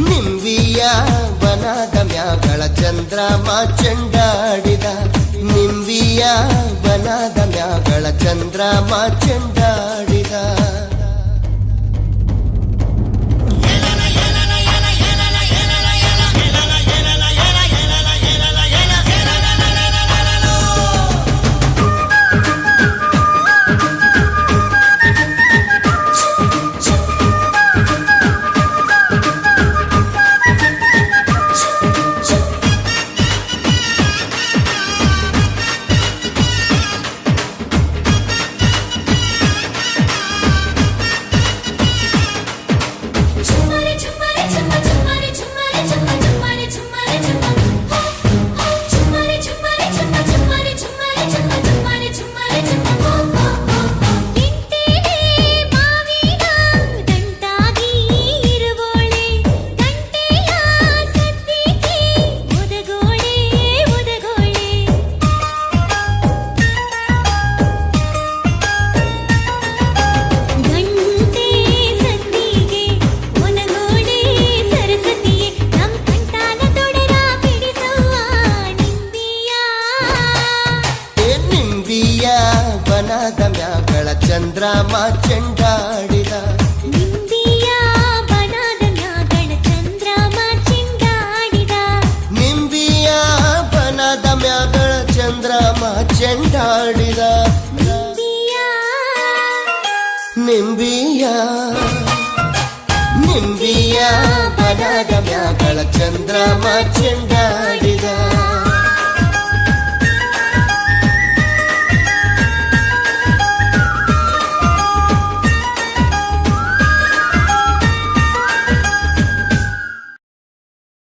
ನಿಂಬಿಯ ಬನದ ಮ್ಯಾಗಳ ಚಂದ್ರಮ ಚೆಂಡಾಡಿದ ನಿಂಬಿಯ ಬನದ ಮ್ಯಾಗಳ ಚಂದ್ರಮ ಚೆಂಡಾಡಿದ ಬನದ ಮ್ಯಾಗಳ ಚಂದ್ರಮ ಚೆಂಡಾಡಿದ ನಿಂಬಿಯ ಬನದ ಮ್ಯಾಗಳ ಚಂದ್ರಮ ಚೆಂಡಾಡಿದ ನಿಂಬಿಯ ಬನದ ಮ್ಯಾಗಳ ಚಂದ್ರಮ ಚೆಂಡಾಡಿದ ನಿಂಬಿಯ ನಿಂಬಿಯ ಬನದ ಮ್ಯಾಗಳ ಚಂದ್ರಮ ಚೆಂಡಾಡಿದ